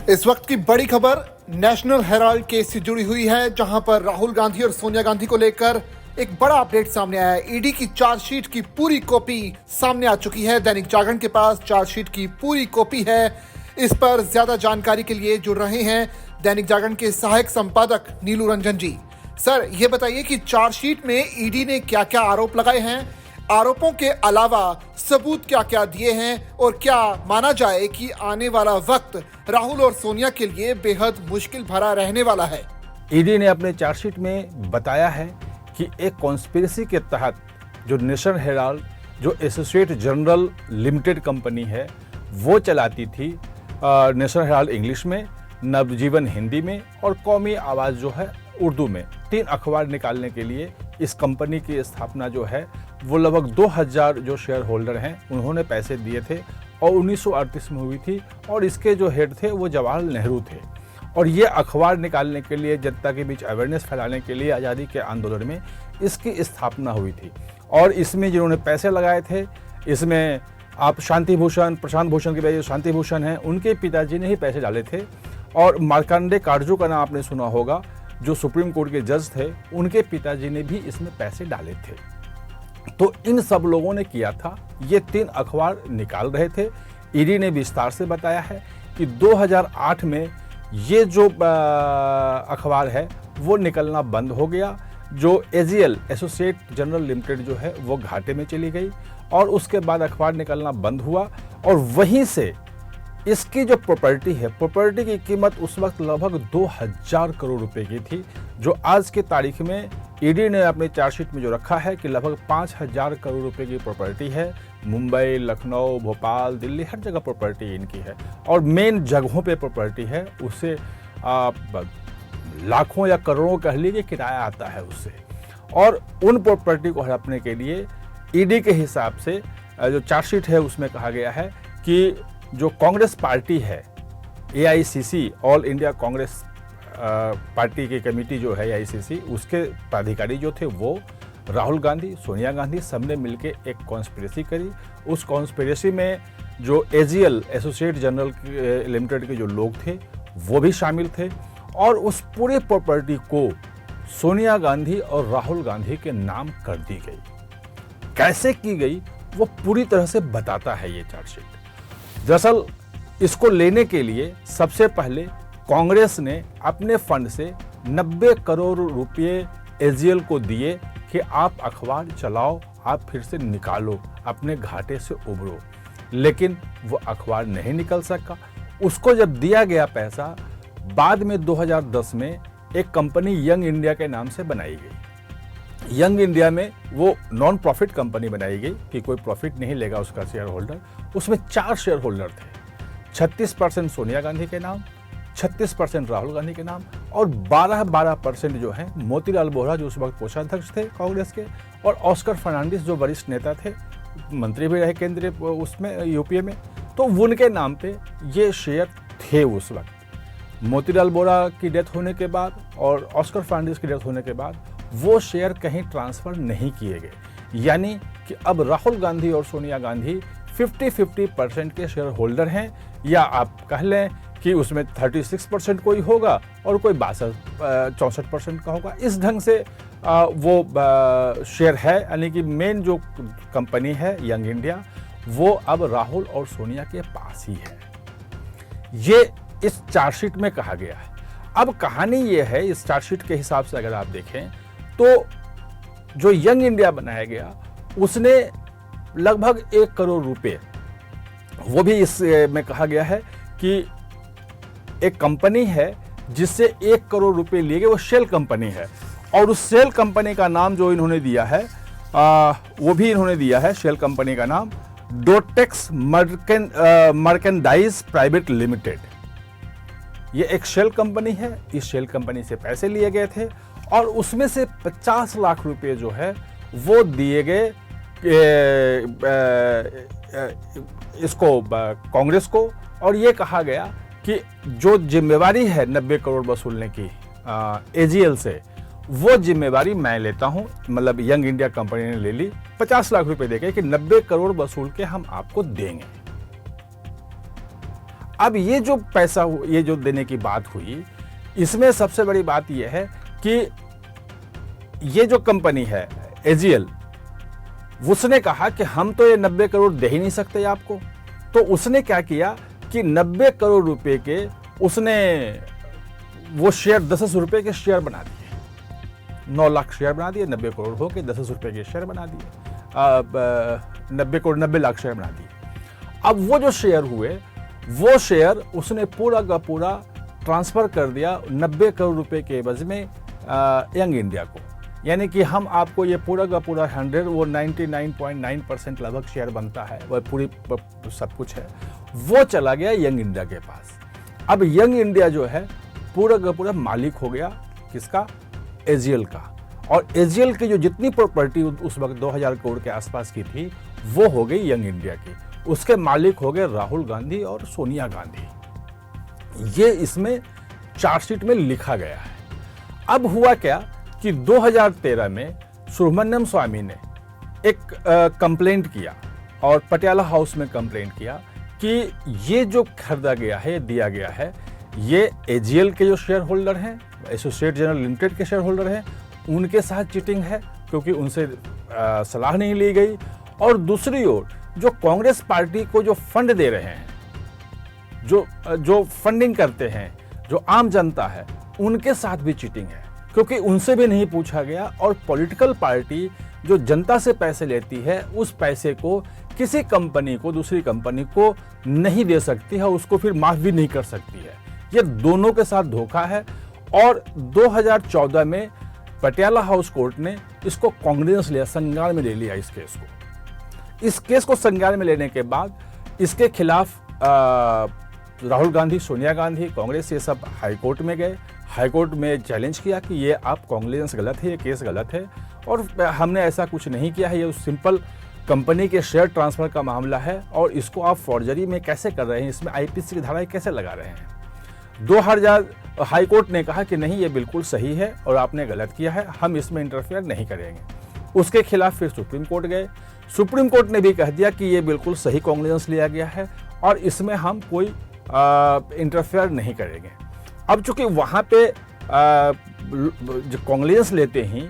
इस वक्त की बड़ी खबर नेशनल हेराल्ड केस से जुड़ी हुई है, जहां पर राहुल गांधी और सोनिया गांधी को लेकर एक बड़ा अपडेट सामने आया है। ईडी की चार्जशीट की पूरी कॉपी सामने आ चुकी है। दैनिक जागरण के पास चार्जशीट की पूरी कॉपी है। इस पर ज्यादा जानकारी के लिए जुड़ रहे हैं दैनिक जागरण के सहायक संपादक नीलू रंजन जी। सर, ये बताइए कि चार्जशीट में ईडी ने क्या क्या आरोप लगाए हैं, आरोपों के अलावा सबूत क्या क्या दिए हैं, और क्या माना जाए कि आने वाला वक्त राहुल और सोनिया के लिए बेहद मुश्किल भरा रहने वाला है। ईडी ने अपने चार्जशीट में बताया है कि एक कॉन्स्पिरेसी के तहत जो नेशनल हेराल्ड, जो एसोसिएट जर्नल लिमिटेड कंपनी है, वो चलाती थी नेशनल हेराल्ड इंग्लिश में, नवजीवन हिंदी में और कौमी आवाज़ जो है उर्दू में। 3 अखबार निकालने के लिए इस कंपनी की स्थापना जो है वो लगभग 2000 जो शेयर होल्डर हैं उन्होंने पैसे दिए थे और 1938 में हुई थी, और इसके जो हेड थे वो जवाहरलाल नेहरू थे। और ये अखबार निकालने के लिए, जनता के बीच अवेयरनेस फैलाने के लिए आज़ादी के आंदोलन में इसकी स्थापना हुई थी। और इसमें जिन्होंने पैसे लगाए थे, इसमें आप शांति भूषण, प्रशांत भूषण के जो शांति भूषण हैं, उनके पिताजी ने ही पैसे डाले थे। और मार्कंडे काटजू का नाम आपने सुना होगा, जो सुप्रीम कोर्ट के जज थे, उनके पिताजी ने भी इसमें पैसे डाले थे। तो इन सब लोगों ने किया था। ये 3 अखबार निकाल रहे थे। ईडी ने विस्तार से बताया है कि 2008 में ये जो अखबार है वो निकलना बंद हो गया। जो एजीएल, एसोसिएट जर्नल लिमिटेड जो है, वो घाटे में चली गई और उसके बाद अखबार निकलना बंद हुआ। और वहीं से इसकी जो प्रॉपर्टी है, प्रॉपर्टी की कीमत उस वक्त लगभग 2000 करोड़ रुपए की थी, जो आज की तारीख में ईडी ने अपने चार्जशीट में जो रखा है कि लगभग 5000 करोड़ रुपए की प्रॉपर्टी है। मुंबई, लखनऊ, भोपाल, दिल्ली, हर जगह प्रॉपर्टी इनकी है। और मेन जगहों पे प्रॉपर्टी है, उससे लाखों या करोड़ों कह लीजिए किराया आता है उससे। और उन प्रॉपर्टी को हड़पने के लिए ईडी के हिसाब से जो चार्जशीट है उसमें कहा गया है कि जो कांग्रेस पार्टी है, AICC, all India Congress party की कमेटी जो है एआईसीसी, उसके पदाधिकारी जो थे वो राहुल गांधी, सोनिया गांधी, सबने मिलकर एक कॉन्स्पिरेसी करी। उस कॉन्स्पिरेसी में जो एजीएल, एसोसिएट जर्नल लिमिटेड के जो लोग थे वो भी शामिल थे। और उस पूरी प्रॉपर्टी को सोनिया गांधी और राहुल गांधी के नाम कर दी गई। कैसे की गई वो पूरी तरह से बताता है ये चार्जशीट। दरअसल इसको लेने के लिए सबसे पहले कांग्रेस ने अपने फंड से 90 करोड़ रुपए एजीएल को दिए कि आप अखबार चलाओ, आप फिर से निकालो, अपने घाटे से उभरो। लेकिन वो अखबार नहीं निकल सका। उसको जब दिया गया पैसा, बाद में 2010 में एक कंपनी यंग इंडिया के नाम से बनाई गई। यंग इंडिया में वो नॉन प्रॉफिट कंपनी बनाई गई कि कोई प्रॉफिट नहीं लेगा उसका शेयर होल्डर। उसमें 4 शेयर होल्डर थे, 36% सोनिया गांधी के नाम, 36% राहुल गांधी के नाम, और 12% जो है मोतीलाल वोरा, जो उस वक्त कोषाध्यक्ष थे कांग्रेस के, और ऑस्कर फर्नांडिस, जो वरिष्ठ नेता थे, मंत्री भी रहे केंद्रीय उसमें यूपीए में। तो उनके नाम पे ये शेयर थे उस वक्त। मोतीलाल वोरा की डेथ होने के बाद और ऑस्कर फर्नांडिस की डेथ होने के बाद वो शेयर कहीं ट्रांसफर नहीं किए गए। यानी कि अब राहुल गांधी और सोनिया गांधी 50-50% के शेयर होल्डर हैं, या आप कह लें कि उसमें 36% कोई होगा और कोई 64% का होगा। इस ढंग से वो शेयर है। यानी कि मेन जो कंपनी है यंग इंडिया, वो अब राहुल और सोनिया के पास ही है। ये इस चार्जशीट में कहा गया है। अब कहानी ये है, इस चार्जशीट के हिसाब से अगर आप देखें तो जो यंग इंडिया बनाया गया, उसने लगभग 1 करोड़ रुपए, वो भी इस में कहा गया है कि एक कंपनी है जिससे 1 करोड़ रुपए लिए गए, वो शेल कंपनी है। और उस शेल कंपनी का नाम जो इन्होंने दिया है, वो भी इन्होंने दिया है शेल कंपनी का नाम डोटेक्स मर्केंडाइज प्राइवेट लिमिटेड। ये एक शेल कंपनी है। इस शेल कंपनी से पैसे लिए गए थे और उसमें से 50 लाख रुपए जो है वो दिए गए इसको, कांग्रेस को। और ये कहा गया कि जो जिम्मेवारी है 90 करोड़ वसूलने की एजीएल से, वो जिम्मेवारी मैं लेता हूं। मतलब यंग इंडिया कंपनी ने ले ली, 50 लाख रुपए देके कि 90 करोड़ वसूल के हम आपको देंगे। अब ये जो पैसा ये जो देने की बात हुई, इसमें सबसे बड़ी बात यह है कि ये जो कंपनी है एजीएल, उसने कहा कि हम तो ये 90 करोड़ दे ही नहीं सकते आपको। तो उसने क्या किया कि 90 करोड़ रुपए के उसने वो शेयर 10 रुपए के शेयर बना दिए, 9 लाख शेयर बना दिए, 90 करोड़ हो के 10 रुपए के शेयर बना दिए, 90 लाख शेयर बना दिए। अब वो जो शेयर हुए, वो शेयर उसने पूरा का पूरा ट्रांसफर कर दिया 90 करोड़ रुपए के एवज में यंग इंडिया को। यानी कि हम आपको ये पूरा का पूरा 99.9% लगभग शेयर बनता है, वह पूरी सब कुछ है, वो चला गया यंग इंडिया के पास। अब यंग इंडिया जो है पूरा का पूरा मालिक हो गया किसका? एजीएल का। और एजीएल की जो जितनी प्रॉपर्टी उस वक्त 2000 करोड़ के आसपास की थी, वो हो गई यंग इंडिया की। उसके मालिक हो गए राहुल गांधी और सोनिया गांधी। ये इसमें चार्जशीट में लिखा गया है। अब हुआ क्या कि 2013 में सुब्रमण्यम स्वामी ने एक कंप्लेंट किया और पटियाला हाउस में कंप्लेंट किया कि ये जो खरीदा गया है, दिया गया है, ये एजीएल के जो शेयर होल्डर हैं, एसोसिएट जनरल लिमिटेड के शेयर होल्डर हैं, उनके साथ चीटिंग है क्योंकि उनसे सलाह नहीं ली गई। और दूसरी ओर जो कांग्रेस पार्टी को जो फंड दे रहे हैं, जो फंडिंग करते हैं, जो आम जनता है, उनके साथ भी चीटिंग है क्योंकि उनसे भी नहीं पूछा गया। और पॉलिटिकल पार्टी जो जनता से पैसे लेती है, उस पैसे को किसी कंपनी को, दूसरी कंपनी को नहीं दे सकती है, उसको फिर माफ भी नहीं कर सकती है। ये दोनों के साथ धोखा है। और 2014 में पटियाला हाउस कोर्ट ने इसको कांग्रेस लिया, संज्ञान में ले लिया इस केस को। इस केस को संज्ञान में लेने के बाद इसके खिलाफ राहुल गांधी, सोनिया गांधी, कांग्रेस, ये सब हाईकोर्ट में गए। हाईकोर्ट में चैलेंज किया कि ये आप कांग्रेस गलत है, ये केस गलत है और हमने ऐसा कुछ नहीं किया है, ये सिंपल कंपनी के शेयर ट्रांसफर का मामला है और इसको आप फॉर्जरी में कैसे कर रहे हैं, इसमें आईपीसी की धाराएं कैसे लगा रहे हैं। 2000 हाईकोर्ट ने कहा कि नहीं, ये बिल्कुल सही है और आपने गलत किया है, हम इसमें इंटरफेयर नहीं करेंगे। उसके खिलाफ फिर सुप्रीम कोर्ट गए। सुप्रीम कोर्ट ने भी कह दिया कि ये बिल्कुल सही कॉन्ग्रेस लिया गया है और इसमें हम कोई इंटरफेयर नहीं करेंगे। अब चूंकि वहाँ पे जो कांग्रेस लेते ही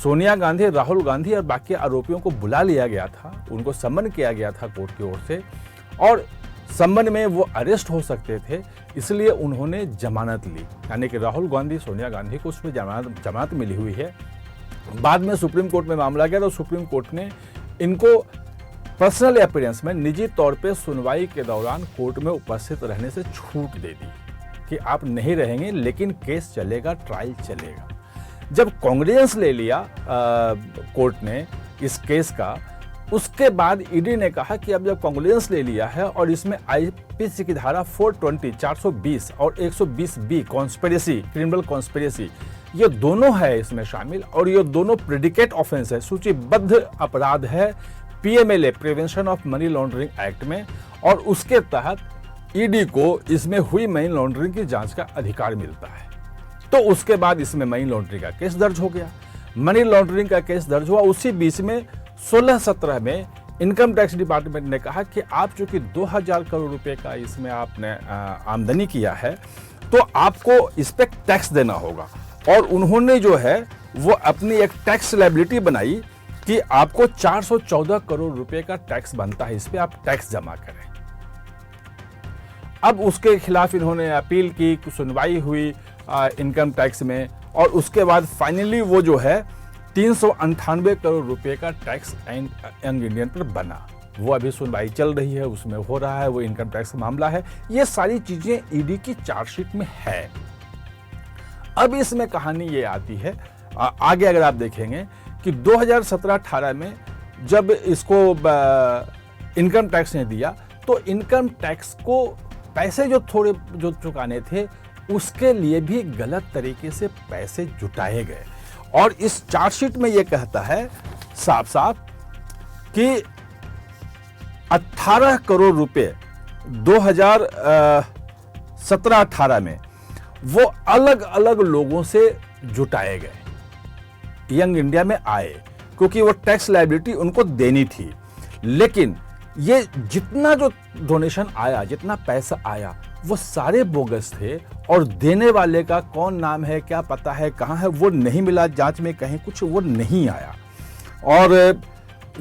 सोनिया गांधी, राहुल गांधी और बाकी आरोपियों को बुला लिया गया था, उनको सम्मन किया गया था कोर्ट की ओर से और सम्मन में वो अरेस्ट हो सकते थे, इसलिए उन्होंने जमानत ली। यानी कि राहुल गांधी, सोनिया गांधी को उसमें जमानत मिली हुई है। बाद में सुप्रीम कोर्ट में मामला गया तो सुप्रीम कोर्ट ने इनको पर्सनल अपीयरेंस में निजी तौर पे सुनवाई के दौरान कोर्ट में उपस्थित रहने से छूट दे दी कि आप नहीं रहेंगे, लेकिन केस चलेगा, ट्रायल चलेगा। जब कांग्रेस ले लिया कोर्ट ने इस केस का, उसके बाद ईडी ने कहा कि अब जब कांग्रेस ले लिया है और इसमें आईपीसी की धारा 420, 420 और 120 बी कॉन्स्पिरेसी, क्रिमिनल कॉन्स्पिरेसी, ये दोनों है इसमें शामिल और ये दोनों प्रेडिकेट ऑफेंस है, सूचीबद्ध अपराध है PMLA, prevention of money laundering act में। और उसके तहत ईडी को इसमें हुई मनी लॉन्ड्रिंग की जांच का अधिकार मिलता है। तो उसके बाद इसमें मनी लॉन्ड्रिंग का केस दर्ज हो गया। मनी लॉन्ड्रिंग का केस दर्ज हुआ, उसी बीच में 16-17 में इनकम टैक्स डिपार्टमेंट ने कहा कि आप चूंकि 2000 करोड़ रुपए का इसमें आपने आमदनी किया है, तो आपको इस पे टैक्स देना होगा। और उन्होंने जो है वो अपनी एक टैक्स लायबिलिटी बनाई कि आपको 414 करोड़ रुपए का टैक्स बनता है, इस पे आप टैक्स जमा करें। अब उसके खिलाफ इन्होंने अपील की, सुनवाई हुई इनकम टैक्स में और उसके बाद फाइनली वो जो है 398 करोड़ रुपए का टैक्स यंग इंडियन पर बना। वो अभी सुनवाई चल रही है, उसमें हो रहा है, वो इनकम टैक्स का मामला है। ये सारी चीजें ईडी की चार्जशीट में है। अब इसमें कहानी ये आती है आगे, अगर आप देखेंगे कि 2017-18 में जब इसको इनकम टैक्स ने दिया, तो इनकम टैक्स को पैसे जो चुकाने थे, उसके लिए भी गलत तरीके से पैसे जुटाए गए। और इस चार्जशीट में यह कहता है साफ साफ कि 18 करोड़ रुपए 2017-18 में वो अलग अलग लोगों से जुटाए गए, यंग इंडिया में आए, क्योंकि वो टैक्स लायबिलिटी उनको देनी थी। लेकिन ये जितना जो डोनेशन आया, जितना पैसा आया, वो सारे बोगस थे और देने वाले का कौन नाम है, क्या पता है, कहाँ है, वो नहीं मिला। जांच में कहीं कुछ वो नहीं आया। और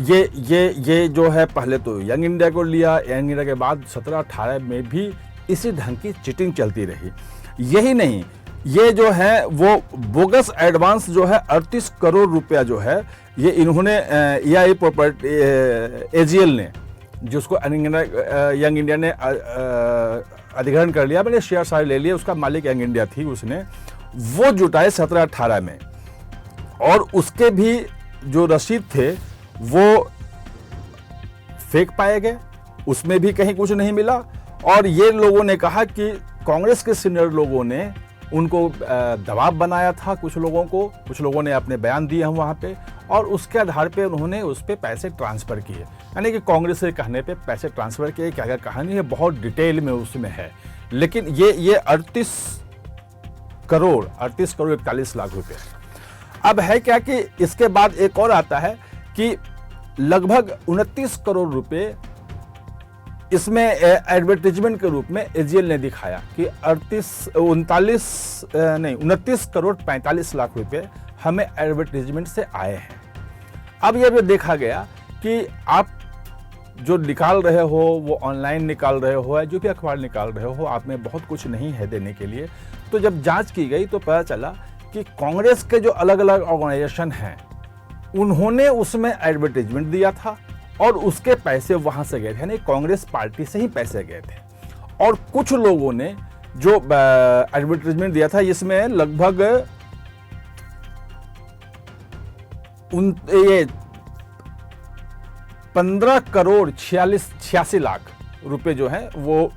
ये जो है, पहले तो यंग इंडिया को लिया, यंग इंडिया के बाद 17-18 में भी इसी ढंग की चीटिंग चलती रही। यही नहीं, ये जो है वो बोगस एडवांस जो है 38 करोड़ रुपया जो है, ये इन्होंने EIA प्रॉपर्टी AGL ने, जिसको यंग इंडिया ने अधिग्रहण कर लिया, मैंने शेयर सारे ले लिए, उसका मालिक यंग इंडिया थी, उसने वो जुटाए 17-18 में। और उसके भी जो रसीद थे वो फेक पाए गए, उसमें भी कहीं कुछ नहीं मिला। और ये लोगों ने कहा कि कांग्रेस के सीनियर लोगों ने उनको दबाव बनाया था, कुछ लोगों ने अपने बयान दिए हैं वहाँ पे, और उसके आधार पे उन्होंने उस पे पैसे ट्रांसफ़र किए, यानी कि कांग्रेस के कहने पे पैसे ट्रांसफ़र किए। क्या क्या कहानी है बहुत डिटेल में उसमें है। लेकिन ये 38 करोड़ 41 लाख रुपए। अब है क्या कि इसके बाद एक और आता है कि लगभग 29 करोड़ रुपए इसमें एडवर्टीजमेंट के रूप में AGL ने दिखाया कि 29 करोड़ 45 लाख रुपए हमें एडवर्टीजमेंट से आए हैं। अब ये भी देखा गया कि आप जो निकाल रहे हो वो ऑनलाइन निकाल रहे हो, या जो भी अखबार निकाल रहे हो, आप में बहुत कुछ नहीं है देने के लिए। तो जब जांच की गई तो पता चला कि कांग्रेस के जो अलग अलग ऑर्गेनाइजेशन हैं, उन्होंने उसमें एडवर्टीजमेंट दिया था और उसके पैसे वहां से गए थे, यानी कांग्रेस पार्टी से ही पैसे गए थे। और कुछ लोगों ने जो एडवर्टीजमेंट दिया था, इसमें लगभग 15 करोड़ 86 लाख रुपए जो है वो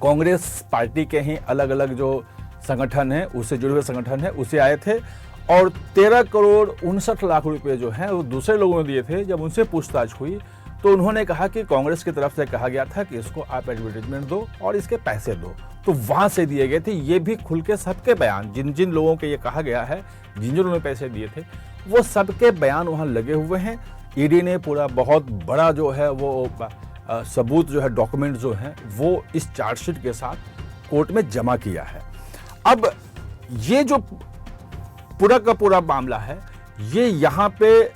कांग्रेस पार्टी के ही अलग अलग जो संगठन है, उससे जुड़े हुए संगठन है, उसे आए थे। और 13 करोड़ 59 लाख रुपए जो हैं वो दूसरे लोगों ने दिए थे। जब उनसे पूछताछ हुई तो उन्होंने कहा कि कांग्रेस की तरफ से कहा गया था कि इसको आप एडवर्टीजमेंट दो और इसके पैसे दो, तो वहां से दिए गए थे। ये भी खुल के सबके बयान, जिन जिन लोगों के ये कहा गया है, जिन जिन लोगों ने पैसे दिए थे, वो सबके बयान वहां लगे हुए हैं। ईडी ने पूरा बहुत बड़ा जो है वो सबूत जो है, डॉक्यूमेंट जो हैं, वो इस चार्जशीट के साथ कोर्ट में जमा किया है। अब ये जो पूरा का पूरा मामला है, ये यहाँ पे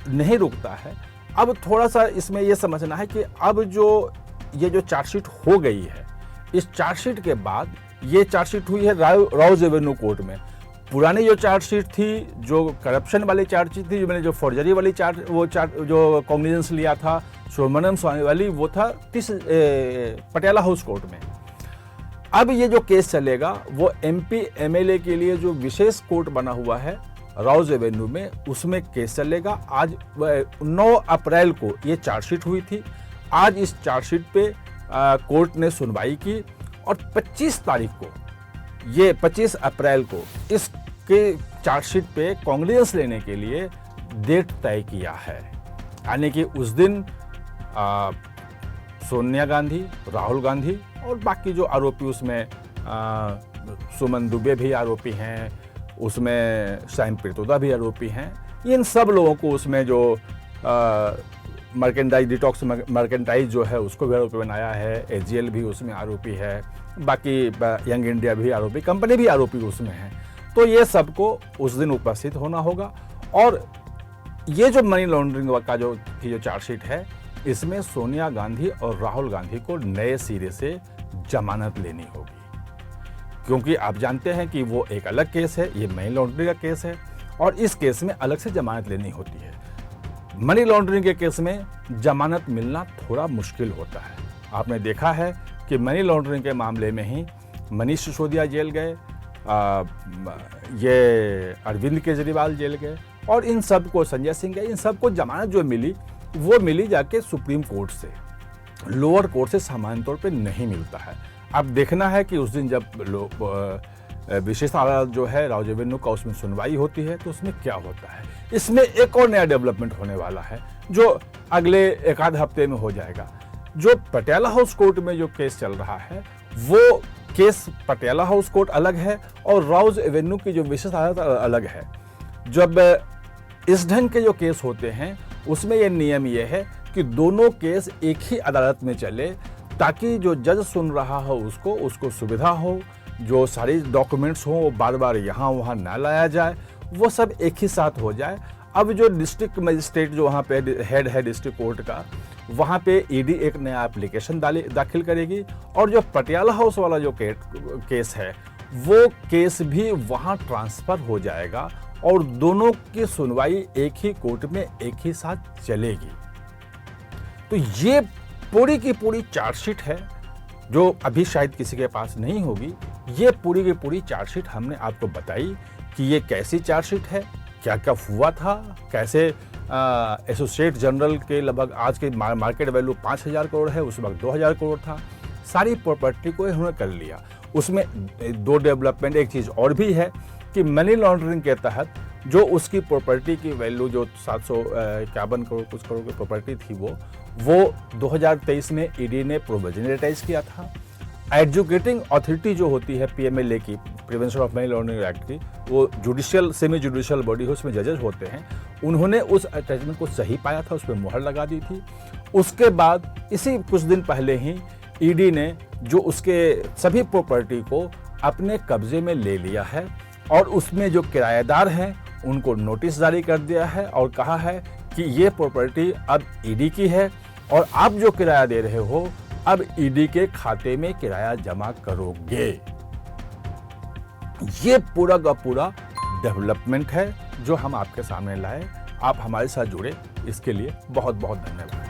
नहीं रुकता है। अब थोड़ा सा इसमें ये समझना है कि अब ये जो चार्जशीट हो गई है, इस चार्जशीट के बाद ये चार्जशीट हुई है राउज एवेन्यू कोर्ट में। पुरानी जो चार्जशीट थी, जो करप्शन वाली चार्जशीट थी, जो मैंने जो फॉर्जरी वाली जो कॉग्निजेंस लिया था सुब्रमण्यम स्वामी वाली, वो था पटियाला हाउस कोर्ट में। अब ये जो केस चलेगा वो MP MLA के लिए जो विशेष कोर्ट बना हुआ है राउज एवेन्यू में, उसमें केस चलेगा। आज 9 अप्रैल को ये चार्जशीट हुई थी। आज इस चार्जशीट पे कोर्ट ने सुनवाई की और 25 तारीख को, ये 25 अप्रैल को इसके चार्जशीट पे कॉन्ग्रेस लेने के लिए डेट तय किया है। यानी कि उस दिन सोनिया गांधी, राहुल गांधी और बाकी जो आरोपी, उसमें सुमन दुबे भी आरोपी हैं, उसमें सैम पित्रोदा भी आरोपी हैं। इन सब लोगों को उसमें जो मर्केंटाइज डिटॉक्स मर्केंटाइज जो है उसको भी आरोपी बनाया है, AGL भी उसमें आरोपी है, बाकी यंग इंडिया भी आरोपी, कंपनी भी आरोपी उसमें है। तो ये सबको उस दिन उपस्थित होना होगा। और ये जो मनी लॉन्ड्रिंग का जो चार्जशीट है, इसमें सोनिया गांधी और राहुल गांधी को नए सिरे से जमानत लेनी होगी, क्योंकि आप जानते हैं कि वो एक अलग केस है, ये मनी लॉन्ड्रिंग का केस है, और इस केस में अलग से जमानत लेनी होती है। मनी लॉन्ड्रिंग के केस में जमानत मिलना थोड़ा मुश्किल होता है। आपने देखा है कि मनी लॉन्ड्रिंग के मामले में ही मनीष सिसोदिया जेल गए, ये अरविंद केजरीवाल जेल गए, और इन सबको, संजय सिंह गए, इन सबको जमानत जो मिली वो मिली जाके सुप्रीम कोर्ट से, लोअर कोर्ट से सामान्य तौर पे नहीं मिलता है। अब देखना है कि उस दिन जब विशेष अदालत जो है राउज एवेन्यू का, उसमें सुनवाई होती है तो उसमें क्या होता है। इसमें एक और नया डेवलपमेंट होने वाला है जो अगले एक आध हफ्ते में हो जाएगा। जो पटियाला हाउस कोर्ट में जो केस चल रहा है, वो केस पटियाला हाउस कोर्ट अलग है और राउज एवेन्यू की जो विशेष अदालत अलग है। जब इस ढंग के जो केस होते हैं, उसमें यह नियम ये है कि दोनों केस एक ही अदालत में चले, ताकि जो जज सुन रहा हो उसको सुविधा हो, जो सारी डॉक्यूमेंट्स हो वो बार बार यहाँ वहाँ ना लाया जाए, वो सब एक ही साथ हो जाए। अब जो डिस्ट्रिक्ट मजिस्ट्रेट जो वहाँ पे हेड है डिस्ट्रिक्ट कोर्ट का, वहाँ पे ईडी एक नया एप्लीकेशन दाखिल करेगी, और जो पटियाला हाउस वाला जो केस है वो केस भी वहाँ ट्रांसफ़र हो जाएगा और दोनों की सुनवाई एक ही कोर्ट में एक ही साथ चलेगी। तो ये पूरी की पूरी चार्जशीट है जो अभी शायद किसी के पास नहीं होगी। ये पूरी की पूरी चार्जशीट हमने आपको बताई कि ये कैसी चार्जशीट है, क्या क्या हुआ था, कैसे एसोसिएट जनरल के लगभग आज के मार्केट वैल्यू 5,000 करोड़ है, उस वक्त 2,000 करोड़ था। सारी प्रॉपर्टी को इन्होंने कर लिया। उसमें दो डेवलपमेंट, एक चीज़ और भी है कि मनी लॉन्ड्रिंग के तहत जो उसकी प्रॉपर्टी की वैल्यू जो 751 करोड़ कुछ करोड़ की प्रॉपर्टी थी वो 2023 में ईडी ने प्रोविजनलाइज किया था। एजुकेटिंग अथॉरिटी जो होती है पीएमएलए की, prevention of money laundering act की, वो जुडिशियल सेमी जुडिशियल बॉडी है, उसमें जजेस होते हैं, उन्होंने उस अटैचमेंट को सही पाया था, उस पर मुहर लगा दी थी। उसके बाद इसी कुछ दिन पहले ही ईडी ने जो उसके सभी प्रॉपर्टी को अपने कब्जे में ले लिया है और उसमें जो किराएदार हैं उनको नोटिस जारी कर दिया है और कहा है कि ये प्रॉपर्टी अब ईडी की है और आप जो किराया दे रहे हो अब ईडी के खाते में किराया जमा करोगे। ये पूरा का पूरा डेवलपमेंट है जो हम आपके सामने लाए। आप हमारे साथ जुड़े, इसके लिए बहुत बहुत धन्यवाद।